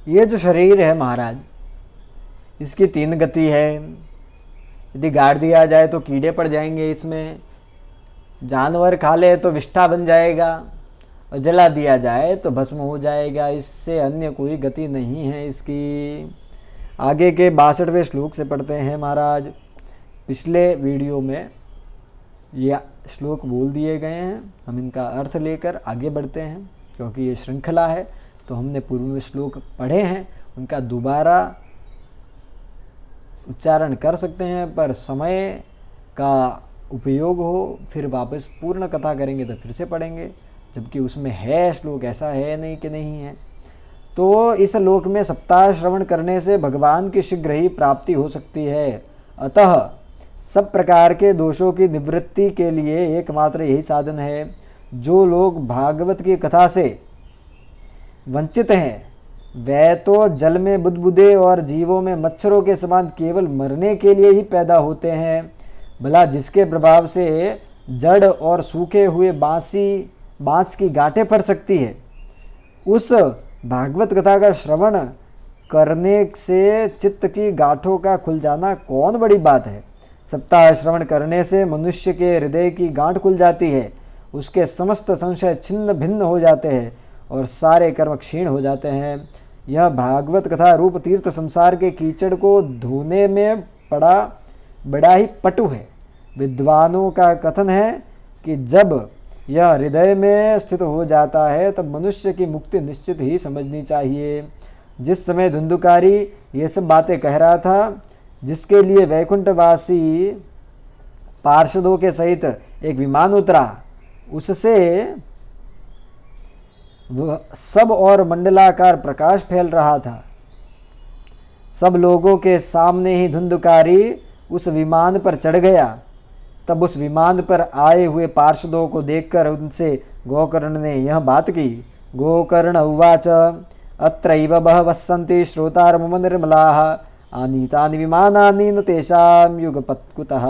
ये जो शरीर है महाराज, इसकी 3 गति है। यदि गाड़ दिया जाए तो कीड़े पड़ जाएंगे इसमें, जानवर खा ले तो विष्ठा बन जाएगा, और जला दिया जाए तो भस्म हो जाएगा। इससे अन्य कोई गति नहीं है इसकी। आगे के 62वें श्लोक से पढ़ते हैं महाराज। पिछले वीडियो में ये श्लोक बोल दिए गए हैं, हम इनका अर्थ लेकर आगे बढ़ते हैं। क्योंकि ये श्रृंखला है तो हमने पूर्व में श्लोक पढ़े हैं, उनका दोबारा उच्चारण कर सकते हैं, पर समय का उपयोग हो फिर वापस पूर्ण कथा करेंगे तो फिर से पढ़ेंगे, जबकि उसमें है श्लोक, ऐसा है नहीं कि नहीं है। तो इस लोक में सप्ताह श्रवण करने से भगवान की शीघ्र ही प्राप्ति हो सकती है। अतः सब प्रकार के दोषों की निवृत्ति के लिए एकमात्र यही साधन है। जो लोग भागवत की कथा से वंचित हैं वह तो जल में बुदबुदे और जीवों में मच्छरों के समान केवल मरने के लिए ही पैदा होते हैं। भला जिसके प्रभाव से जड़ और सूखे हुए बांस की गांठें फट सकती है, उस भागवत कथा का श्रवण करने से चित्त की गांठों का खुल जाना कौन बड़ी बात है। सप्ताह श्रवण करने से मनुष्य के हृदय की गांठ खुल जाती है, उसके समस्त संशय छिन्न भिन्न हो जाते हैं और सारे कर्म क्षीण हो जाते हैं। यह भागवत कथा रूप तीर्थ संसार के कीचड़ को धोने में बड़ा ही पटु है। विद्वानों का कथन है कि जब यह हृदय में स्थित हो जाता है तब मनुष्य की मुक्ति निश्चित ही समझनी चाहिए। जिस समय धुंधुकारी ये सब बातें कह रहा था, जिसके लिए वैकुंठवासी पार्षदों के सहित एक विमान उतरा, उससे वह सब और मंडलाकार प्रकाश फैल रहा था। सब लोगों के सामने ही धुंधुकारी उस विमान पर चढ़ गया। तब उस विमान पर आए हुए पार्षदों को देखकर उनसे गोकर्ण ने यह बात की। गोकर्ण उवाच अत्रैव बहवः सन्ति श्रोतारमम निर्मलाः आनीतानि विमानानि न तेषां युगपत्कुतः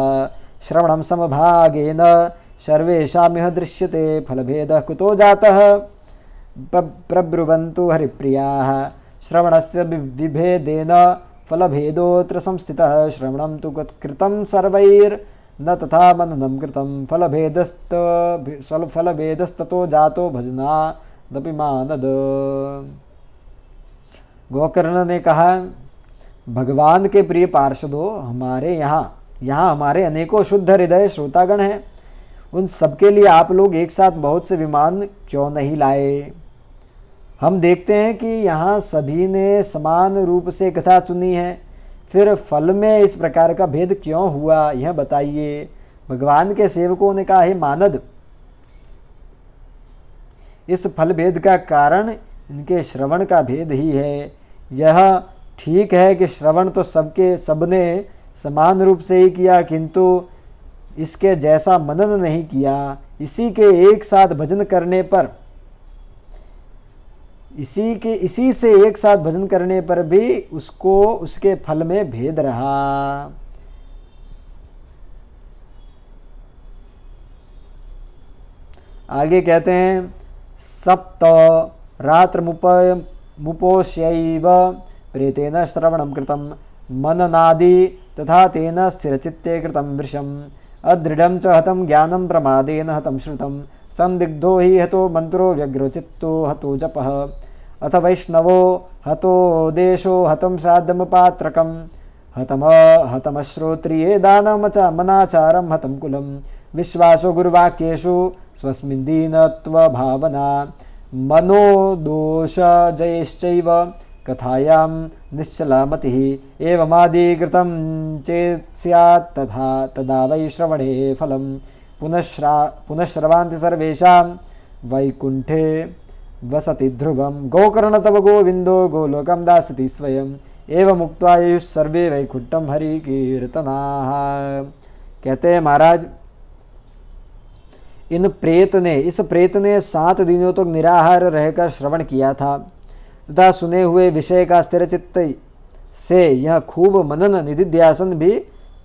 श्रवणं समभागेन सर्वेषामिह दृश्यते फलभेदः कुतो जातः प्रब्रुवन्तु हरिप्रियाः श्रवणस्य विभेदेन फलभेदोऽत्र संस्थितः श्रवणं तु कृतं सर्वैर्न तथा मननं कृतं फलभेदस्ततो जातो भजनादपि मानद। गोकर्ण ने कहा, भगवान के प्रिय पार्षदों, हमारे यहाँ हमारे अनेकों शुद्ध हृदय श्रोतागण हैं। उन सबके लिए आप लोग एक साथ बहुत से विमान क्यों नहीं लाए। हम देखते हैं कि यहाँ सभी ने समान रूप से कथा सुनी है, फिर फल में इस प्रकार का भेद क्यों हुआ, यह बताइए। भगवान के सेवकों ने कहा, हे मानद, इस फल भेद का कारण इनके श्रवण का भेद ही है। यह ठीक है कि श्रवण तो सबने समान रूप से ही किया, किंतु इसके जैसा मनन नहीं किया। इसी से एक साथ भजन करने पर भी उसको उसके फल में भेद रहा। आगे कहते हैं, सप्त रात्रमुपोष्यैव प्रेतेन श्रवणं कृतं मननादि तथा तेन स्थिरचित्ते कृतं वृषम् अदृढ़ं च हतं ज्ञानं प्रमादेन हतं श्रुतं संदिग्धो हि हतो मंत्रो व्यग्रचित्तो हतो जपः अथ वैष्णवो हतो देशो हतं श्राद्धमपात्रकं हतमश्रोत्रिये दानमनाचारं हतं कुलं विश्वासो गुरुवाक्येषु स्वस्मिन् दीनत्वभावना मनोदोषजयश्चैव कथायां निश्चला मतिः एवमादिकृतं चेत् स्यात् तदा वै श्रवणे फलं पुनश्रवान्ति सर्वेषां वैकुण्ठे वसति ध्रुवं गोकर्ण तव गोविंदो गोलोकं दास्यति स्वयं एवमुक्त्वा युः सर्वे वैकुण्ठं हरिकीर्तनाः। कहते हैं महाराज, इस प्रेत ने 7 दिनों तक निराहार रहकर श्रवण किया था तथा सुने हुए विषय का स्थिर चित्त से यह खूब मनन निधिध्यासन भी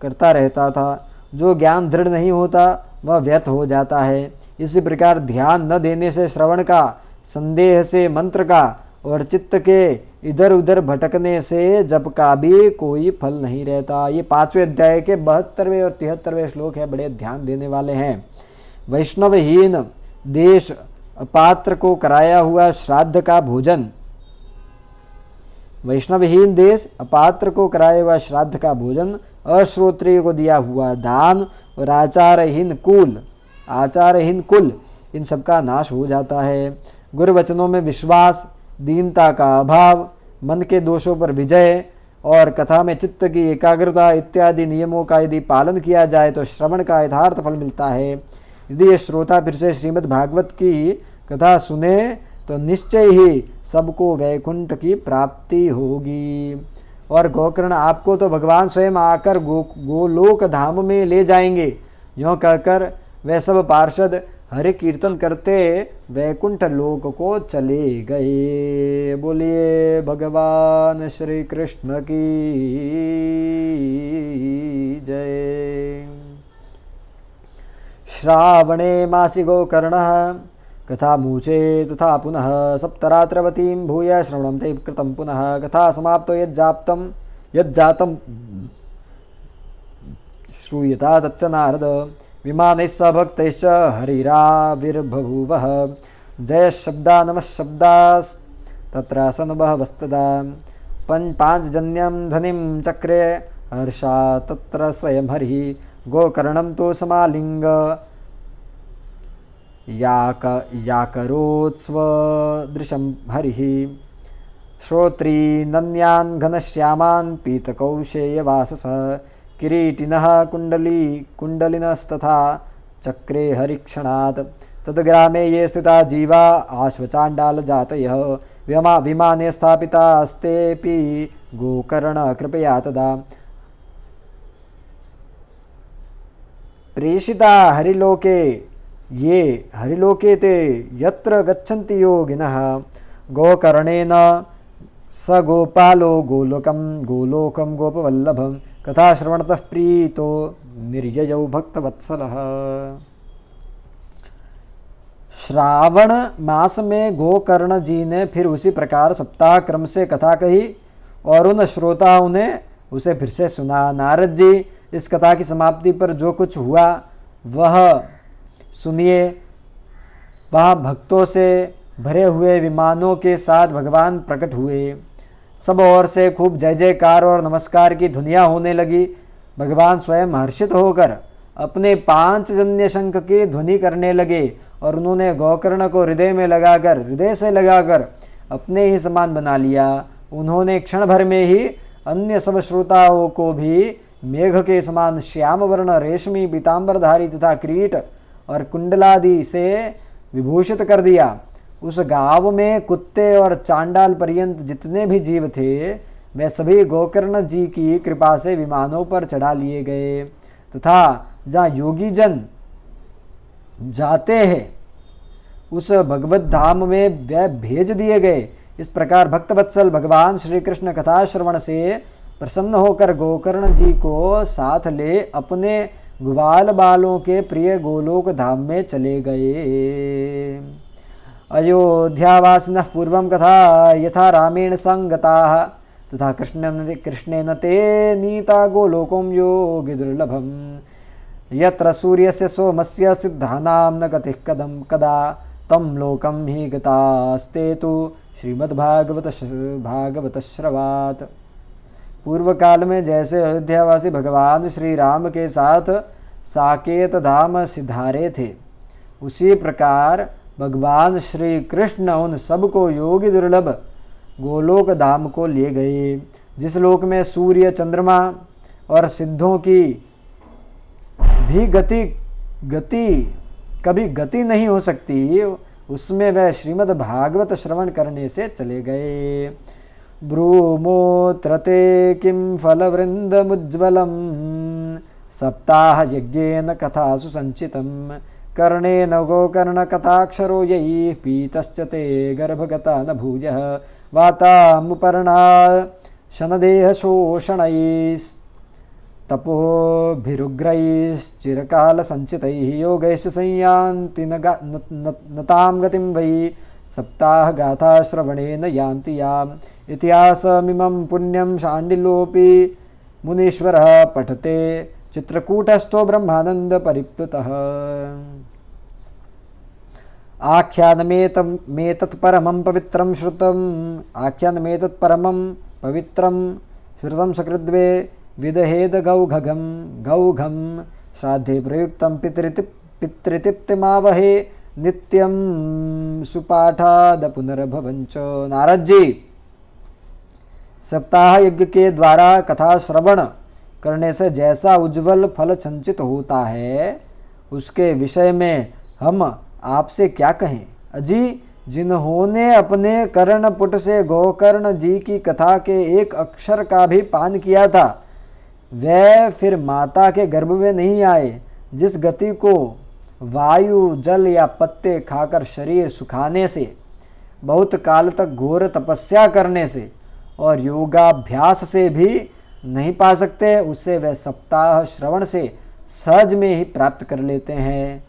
करता रहता था। जो ज्ञान दृढ़ नहीं होता वह व्यर्थ हो जाता है। इसी प्रकार ध्यान न देने से श्रवण का, संदेह से मंत्र का और चित्त के इधर उधर भटकने से जप का भी कोई फल नहीं रहता। ये 5वें अध्याय के 72वें और 73वें श्लोक है, बड़े ध्यान देने वाले हैं। वैष्णवहीन देश अपात्र को कराया हुआ श्राद्ध का भोजन, वैष्णवहीन देश अपात्र को कराया हुआ श्राद्ध का भोजन, अश्रोत्रिय को दिया हुआ दान और आचारहीन कुल, इन सब का नाश हो जाता है। गुरुवचनों में विश्वास, दीनता का अभाव, मन के दोषों पर विजय और कथा में चित्त की एकाग्रता इत्यादि नियमों का यदि पालन किया जाए तो श्रवण का यथार्थ फल मिलता है। यदि ये श्रोता फिर से श्रीमद् भागवत की कथा सुने तो निश्चय ही सबको वैकुंठ की प्राप्ति होगी। और गोकर्ण आपको तो भगवान स्वयं आकर गोलोक धाम में ले जाएंगे। यूँ कहकर वे सब पार्षद हरि कीर्तन करते वैकुंठ लोक को चले गए। बोलिए भगवान श्री कृष्ण की जय। श्रावणे मासि गोकर्णः कथा मूचे तथा पुनः सप्तरात्रवतीं भूय श्रवणं ते कृतं पुनः। कथा समाप्तो यज्जातं श्रूयता तच्च नारद विमानैः स भक्तैश्च हरिराविर्बभूवः। जयशब्दा नमःशब्दास्तत्र सनुभवस्तदा पाञ्चजन्यं ध्वनिं चक्रे हर्षा तत्र स्वयं हरिः। गोकर्णं तु समालिङ्ग याकरोत्स्वदृशं हरिः। श्रोत्रीनन्यान् घनश्यामान् पीतकौशेयवाससः। किरीटिनः कुण्डलिनस्तथा चक्रे हरिक्षणात्। तद्ग्रामे ये स्थिता जीवा आश्वचाण्डालजातयः। विमाने स्थापितास्तेऽपि गोकर्ण कृपया तदा। प्रेषिता हरिलोके ते यत्र गच्छन्ति योगिनः। गोकर्णेन स गोपालो गोलोकं गोपवल्लभं। कथा श्रवणतः प्रीतो निर्ययौ भक्तवत्सलः। श्रावण मास में गोकर्ण जी ने फिर उसी प्रकार सप्ताह क्रम से कथा कही और उन श्रोताओं ने उसे फिर से सुना। नारद जी, इस कथा की समाप्ति पर जो कुछ हुआ वह सुनिए। वहाँ भक्तों से भरे हुए विमानों के साथ भगवान प्रकट हुए। सब ओर से खूब जय जयकार और नमस्कार की ध्वनियाँ होने लगी। भगवान स्वयं हर्षित होकर अपने 5 जन्य शंख की ध्वनि करने लगे और उन्होंने गोकर्ण को हृदय से लगाकर अपने ही समान बना लिया। उन्होंने क्षण भर में ही अन्य सब श्रोताओं को भी मेघ के समान श्याम वर्ण रेशमी पीताम्बरधारी तथा किरीट और कुंडलादि से विभूषित कर दिया। उस गांव में कुत्ते और चांडाल पर्यंत जितने भी जीव थे वे सभी गोकर्ण जी की कृपा से विमानों पर चढ़ा लिए गए तथा जहाँ योगी जन जाते हैं उस भगवत धाम में वे भेज दिए गए। इस प्रकार भक्तवत्सल भगवान श्री कृष्ण कथा श्रवण से प्रसन्न होकर गोकर्ण जी को साथ ले अपने ग्वाल बालों के प्रिय गोलोक धाम में चले गए। अयोध्यावासिनः पूर्वं कथा यथा रामेण संगताः तथा कृष्णेन ते नीता गोलोकं योगी दुर्लभम्। यत्र सूर्यस्य सोमस्य सिद्धानां न गतिः कदा तं लोकं हि गतास्ते तु श्रीमद्भागवत श्रवात्। पूर्व काल में जैसे अयोध्यावासी भगवान श्री राम के साथ साकेत धाम सिधारे थे, उसी प्रकार भगवान श्री कृष्ण उन सबको योगी दुर्लभ गोलोक धाम को ले गए, जिस लोक में सूर्य चंद्रमा और सिद्धों की भी कभी गति नहीं हो सकती, उसमें वह श्रीमद् भागवत श्रवण करने से चले गए। ब्रूमोत्रते किं फलवृन्दमुज्ज्वलं सप्ताह यज्ञेन कथासु संचितं। कर्णेन गोकर्णकथाक्षरो यैः पीतश्च ते गर्भगता न भूयः। वातामुपर्णा शनदेहशोषणैस्तपोभिरुग्रैश्चिरकालसञ्चितैः योगैश्च संयान्ति नतां गतिं वै सप्ताह गाथा श्रवणेन यान्ति याम् इतिहासमिमं पुण्यं शाण्डिल्योऽपि मुनीश्वरः पठते चित्रकूटस्थो ब्रह्मानंद परिप्लुतः। आख्यानमेतत् परमं पवित्रं श्रुतम् आख्यानमेतत् परमं पवित्रं श्रुतं सकृद्वे विदहेद गौघं श्राद्धे प्रयुक्तं पितृतिप्तिमावहे नित्यं सुपाठाद पुनर्भवञ्च। नारद जी, सप्ताह यज्ञ के द्वारा कथा श्रवण करने से जैसा उज्जवल फल संचित होता है उसके विषय में हम आपसे क्या कहें। अजी, जिन्होंने अपने कर्णपुट से गोकर्ण जी की कथा के एक अक्षर का भी पान किया था वह फिर माता के गर्भ में नहीं आए। जिस गति को वायु जल या पत्ते खाकर शरीर सुखाने से, बहुत काल तक घोर तपस्या करने से और योगाभ्यास से भी नहीं पा सकते, उससे वह सप्ताह श्रवण से सहज में ही प्राप्त कर लेते हैं।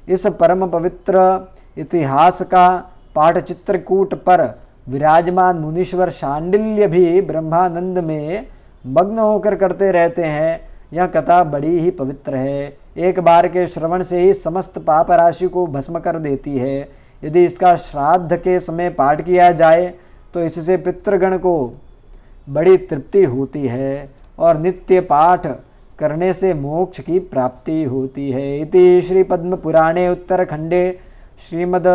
इस परम पवित्र इतिहास का पाठ चित्रकूट पर विराजमान मुनीश्वर शांडिल्य भी ब्रह्मानंद में मग्न होकर करते रहते हैं। यह कथा बड़ी ही पवित्र है, एक बार के श्रवण से ही समस्त पाप राशि को भस्म कर देती है। यदि इसका श्राद्ध के समय पाठ किया जाए तो इससे पितृगण को बड़ी तृप्ति होती है और नित्य पाठ करने से मोक्ष की प्राप्ति होती है। इति श्री पद्म पुराणे उत्तरखंडे श्रीमद्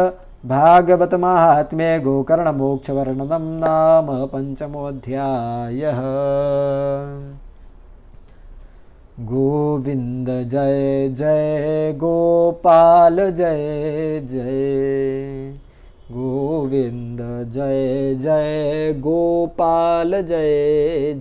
भागवत महात्म्ये गोकर्ण मोक्ष वर्णनम नाम पंचमोऽध्यायः। गोविंद जय जय गोपाल जय जय, गोविंद जय जय गोपाल जय जय।